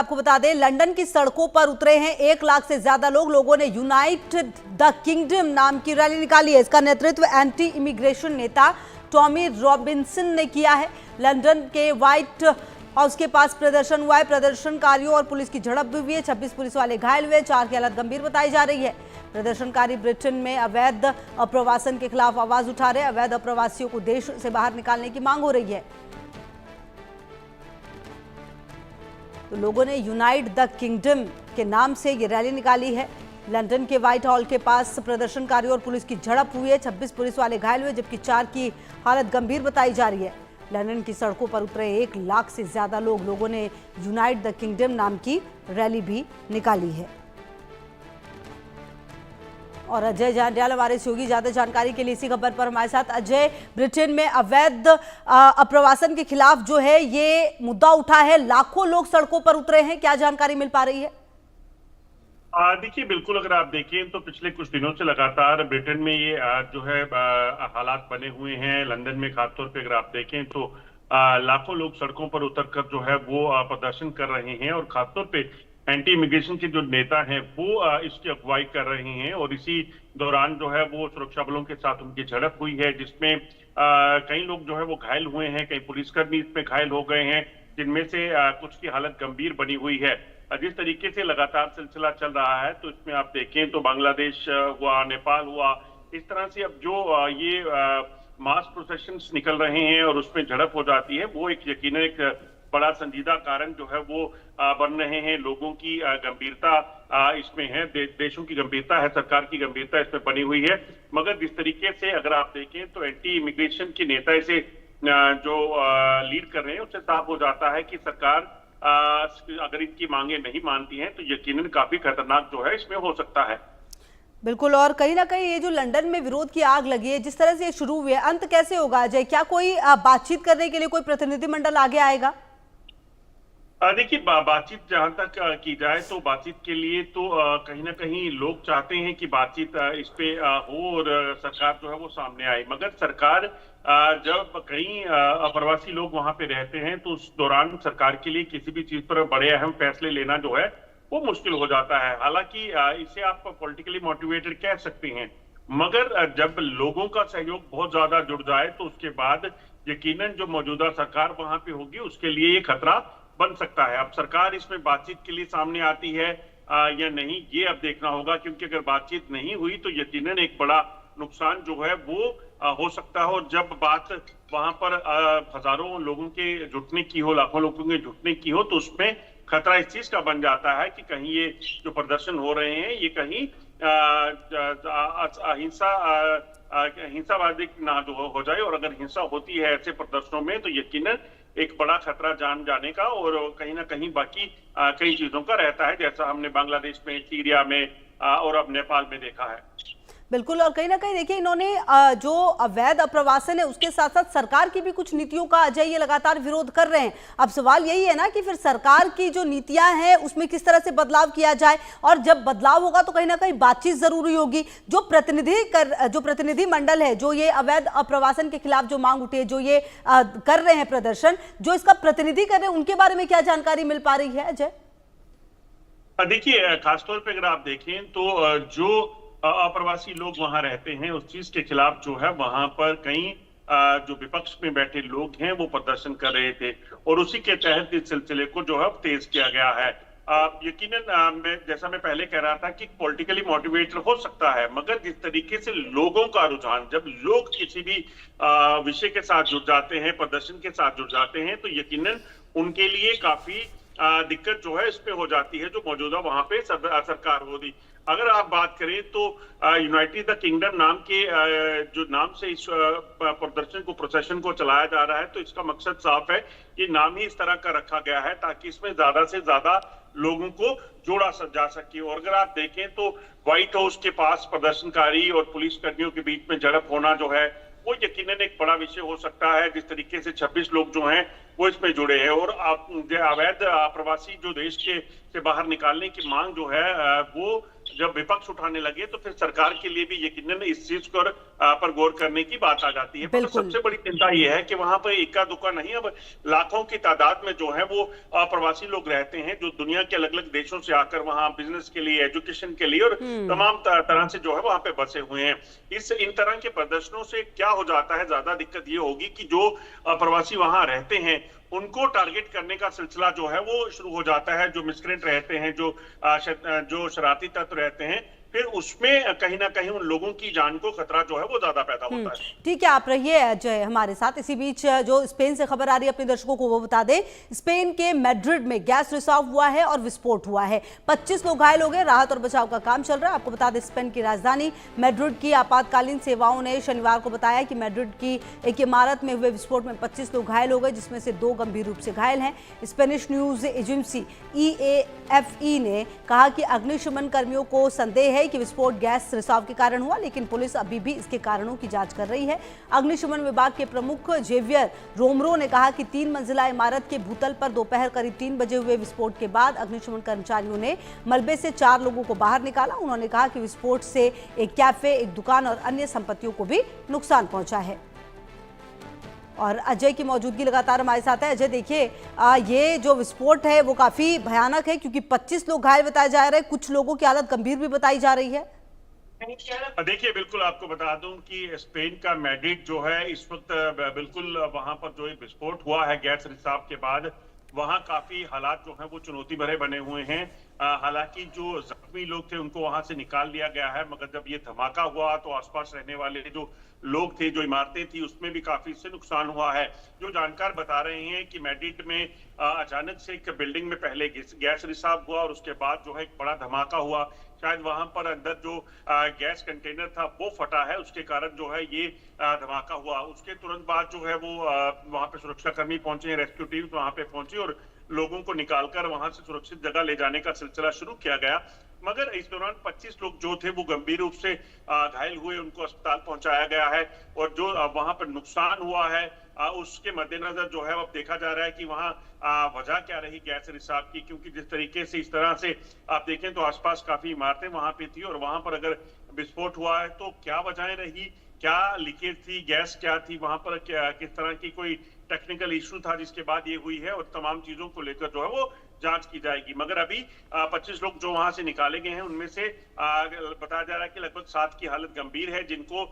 आपको बता दें, लंदन की सड़कों पर उतरे हैं 1 लाख से ज्यादा लोग। लोगों ने यूनाइट द किंगडम नाम की रैली निकाली है। इसका नेतृत्व एंटी इमिग्रेशन नेता टॉमी रॉबिन्सन ने किया है। लंदन के व्हाइट हाउस के पास प्रदर्शन हुआ है। प्रदर्शनकारियों और पुलिस की झड़प भी हुई है। 26 पुलिस वाले घायल हुए, 4 की हालत गंभीर बताई जा रही है। प्रदर्शनकारी ब्रिटेन में अवैध अप्रवासन के खिलाफ आवाज उठा रहे हैं। अवैध अप्रवासियों को देश से बाहर निकालने की मांग हो रही है। तो लोगों ने यूनाइट द किंगडम के नाम से ये रैली निकाली है। लंदन के व्हाइट हॉल के पास प्रदर्शनकारियों और पुलिस की झड़प हुई है। 26 पुलिस वाले घायल हुए, जबकि 4 की हालत गंभीर बताई जा रही है। लंदन की सड़कों पर उतरे 1 लाख से ज्यादा लोगों ने यूनाइट द किंगडम नाम की रैली भी निकाली है। और अजय जांडियाल हमारे सहयोगी, ज्यादा जानकारी के लिए इसी खबर पर हमारे साथ। अजय, ब्रिटेन में अवैध अप्रवासन के खिलाफ जो है ये मुद्दा उठा है, लाखों लोग सड़कों पर उतरे हैं, क्या जानकारी मिल पा रही है? देखिए, बिल्कुल अगर आप देखें तो पिछले कुछ दिनों से लगातार ब्रिटेन में ये जो है हालात बने हुए हैं। लंदन में खासतौर पे अगर आप देखें तो लाखों लोग सड़कों पर उतरकर जो है वो प्रदर्शन कर रहे हैं और खासतौर पे एंटी इमिग्रेशन के जो नेता हैं वो इसकी अगुवाई कर रहे हैं। और इसी दौरान जो है वो सुरक्षा बलों के साथ उनकी झड़प हुई है, जिसमें कई लोग जो है वो घायल हुए हैं, कई पुलिसकर्मी इसमें घायल हो गए हैं, जिनमें से कुछ की हालत गंभीर बनी हुई है। जिस तरीके से लगातार सिलसिला चल रहा है तो इसमें आप देखें तो बांग्लादेश हुआ, नेपाल हुआ, इस तरह से अब जो ये मास प्रोसेशंस निकल रहे हैं और उसमें झड़प हो जाती है, वो एक यकीनन एक बड़ा संजीदा कारण जो है वो बन रहे हैं। लोगों की गंभीरता इसमें है, देशों की गंभीरता है, सरकार की गंभीरता इसमें बनी हुई है। मगर जिस तरीके से अगर आप देखें तो एंटी इमिग्रेशन के नेता इसे जो लीड कर रहे हैं, उससे साफ हो जाता है कि सरकार अगर इनकी मांगे नहीं मानती हैं तो यकीनन काफी खतरनाक जो है इसमें हो सकता है। बिल्कुल, और कहीं ना कहीं ये जो लंदन में विरोध की आग लगी है, जिस तरह से ये शुरू हुई है, अंत कैसे होगा अजय? क्या कोई बातचीत करने के लिए कोई प्रतिनिधिमंडल आगे आएगा? देखिए, बातचीत जहां तक की जाए तो बातचीत के लिए तो कहीं ना कहीं लोग चाहते हैं कि बातचीत इस पे हो और सरकार जो है वो सामने आए। मगर सरकार जब कई अप्रवासी लोग वहां पे रहते हैं तो उस दौरान सरकार के लिए किसी भी चीज पर बड़े अहम फैसले लेना जो है वो मुश्किल हो जाता है। हालांकि इसे आप पॉलिटिकली मोटिवेटेड कह सकते हैं, मगर जब लोगों का सहयोग बहुत ज्यादा जुड़ जाए तो उसके बाद यकीनन जो मौजूदा सरकार वहां पे होगी उसके लिए ये खतरा बन सकता है। अब सरकार इसमें बातचीत के लिए सामने आती है या नहीं, ये अब देखना होगा, क्योंकि अगर बातचीत नहीं हुई तो यकीनन एक बड़ा नुकसान जो है वो हो सकता है। और जब बात वहां पर हजारों लोगों के जुटने की हो, लाखों लोगों के जुटने की हो, तो उसमें खतरा इस चीज का बन जाता है कि कहीं ये जो प्रदर्शन हो रहे हैं ये कहीं हिंसावादी ना हो जाए। और अगर हिंसा होती है ऐसे प्रदर्शनों में तो यकीनन एक बड़ा खतरा जान जाने का और कहीं ना कहीं बाकी कई चीजों का रहता है, जैसा हमने बांग्लादेश में, सीरिया में और अब नेपाल में देखा है। बिल्कुल, और कहीं ना कहीं देखिए, इन्होंने जो अवैध अप्रवासन है उसके साथ साथ सरकार की भी कुछ नीतियों का अजय ये लगातार विरोध कर रहे हैं। अब सवाल यही है ना कि फिर सरकार की जो नीतियां हैं उसमें किस तरह से बदलाव किया जाए, और जब बदलाव होगा तो कहीं ना कहीं बातचीत जरूरी होगी। जो प्रतिनिधि मंडल है जो ये अवैध अप्रवासन के खिलाफ जो मांग उठी है, जो ये कर रहे हैं प्रदर्शन, जो इसका प्रतिनिधि कर रहे हैं, उनके बारे में क्या जानकारी मिल पा रही है अजय? देखिए, खासतौर पर अगर आप देखें तो जो अप्रवासी लोग वहां रहते हैं उस चीज के खिलाफ जो है वहां पर कई जो विपक्ष में बैठे लोग हैं वो प्रदर्शन कर रहे थे और उसी के तहत इस सिलसिले को जो है तेज किया गया है। यकीनन जैसा मैं पहले कह रहा था कि पॉलिटिकली मोटिवेटेड हो सकता है, मगर जिस तरीके से लोगों का रुझान, जब लोग किसी भी विषय के साथ जुड़ जाते हैं, प्रदर्शन के साथ जुड़ जाते हैं, तो यकीनन उनके लिए काफी दिक्कत जो है इस पे हो जाती है जो मौजूदा वहां पे सरकार हो रही। अगर आप बात करें तो यूनाइटेड द किंगडम नाम के जो नाम से इस प्रदर्शन को, प्रोसेशन को चलाया जा रहा है, तो इसका मकसद साफ है। ये नाम ही इस तरह का रखा गया है ताकि इसमें ज्यादा से ज्यादा लोगों को जोड़ा जा सके। और अगर आप देखें तो व्हाइट हाउस के पास प्रदर्शनकारी और पुलिस कर्मियों के बीच में झड़प होना जो है वो यकीनन एक बड़ा विषय हो सकता है। जिस तरीके से 26 लोग जो हैं वो इसमें जुड़े हैं। और अवैध प्रवासी जो देश के से बाहर निकालने की मांग जो है वो जब विपक्ष उठाने लगे तो फिर सरकार के लिए भी यकीनन इस चीज पर गौर करने की बात आ जाती है। पर सबसे बड़ी चिंता यह है कि वहां पर इक्का दुक्का नहीं, अब लाखों की तादाद में जो है वो प्रवासी लोग रहते हैं, जो दुनिया के अलग अलग देशों से आकर वहां बिजनेस के लिए, एजुकेशन के लिए और तमाम तरह से जो है वहां पे बसे हुए हैं। इन तरह के प्रदर्शनों से क्या हो जाता है, ज्यादा दिक्कत ये होगी कि जो प्रवासी वहां रहते हैं उनको टारगेट करने का सिलसिला जो है वो शुरू हो जाता है। जो मिस्क्रेंट रहते हैं, जो शरारती तत्व रहते हैं, फिर उसमें कहीं ना कहीं उन लोगों की जान को खतरा जो है वो ज्यादा पैदा होता है। ठीक है, आप रहिए अजय हमारे साथ। इसी बीच जो स्पेन से खबर आ रही है अपने दर्शकों को वो बता दें। स्पेन के मैड्रिड में गैस रिसाव हुआ है और विस्फोट हुआ है, 25 लोग घायल हो गए। राहत और बचाव का काम चल रहा है। आपको बता दें स्पेन की राजधानी मैड्रिड की आपातकालीन सेवाओं ने शनिवार को बताया कि मैड्रिड की एक इमारत में हुए विस्फोट में 25 लोग घायल हो गए, जिसमें से 2 गंभीर रूप से घायल हैं। स्पेनिश न्यूज एजेंसी EAFE ने कहा कि अग्निशमन कर्मियों को संदेह है कि विस्फोट गैस रिसाव के कारण हुआ, लेकिन पुलिस अभी भी इसके कारणों की जांच कर रही है। अग्निशमन विभाग के प्रमुख जेवियर रोमरो ने कहा कि 3 मंजिला इमारत के भूतल पर दोपहर करीब 3 बजे हुए विस्फोट के बाद अग्निशमन कर्मचारियों ने मलबे से 4 लोगों को बाहर निकाला। उन्होंने कहा कि विस्फोट से एक कैफे, एक दुकान और अन्य संपत्तियों को भी नुकसान पहुंचा है। और अजय की मौजूदगी लगातार हमारे साथ है। अजय देखिए, ये जो विस्फोट है वो काफी भयानक है, क्योंकि 25 लोग घायल बताए जा रहे हैं, कुछ लोगों की हालत गंभीर भी बताई जा रही है। देखिए, बिल्कुल आपको बता दूं कि स्पेन का मैड्रिड जो है इस वक्त बिल्कुल वहां पर जो विस्फोट हुआ है गैस रिसाव के बाद, वहां काफी हालात जो हैं वो चुनौती भरे बने हुए हैं। हालांकि जो जख्मी लोग थे उनको वहां से निकाल लिया गया है, मगर जब ये धमाका हुआ तो आसपास रहने वाले जो लोग थे, जो इमारतें थी, उसमें भी काफी से नुकसान हुआ है। जो जानकार बता रहे हैं कि मैड्रिड में अचानक से एक बिल्डिंग में पहले गैस रिसाव हुआ और उसके बाद जो है एक बड़ा धमाका हुआ। शायद वहां पर अंदर जो गैस कंटेनर था वो फटा है, उसके कारण जो है ये धमाका हुआ। उसके तुरंत बाद जो है वो वहां पे सुरक्षाकर्मी पहुंचे, रेस्क्यू टीम वहां पे पहुंची और लोगों को निकालकर वहां से सुरक्षित जगह ले जाने का सिलसिला शुरू किया गया। मगर इस दौरान 25 लोग जो थे वो गंभीर रूप से घायल हुए, उनको अस्पताल पहुंचाया गया है। और जो वहां पर नुकसान हुआ है उसके मद्देनजर जो है अब देखा जा रहा है कि वहां वजह क्या रही गैस रिसाव की, क्योंकि जिस तरीके से इस तरह से आप देखें तो आसपास काफी इमारतें वहां पे थी और वहां पर अगर विस्फोट हुआ है तो क्या वजहें रही, क्या लीकेज थी, गैस क्या थी, वहां पर किस तरह की कोई टेक्निकल इशू था जिसके बाद ये हुई है, और तमाम चीजों को लेकर जो है वो जांच की जाएगी। मगर अभी 25 लोग जो वहां से निकाले गए हैं उनमें से बताया जा रहा है कि लगभग 7 की हालत गंभीर है, जिनको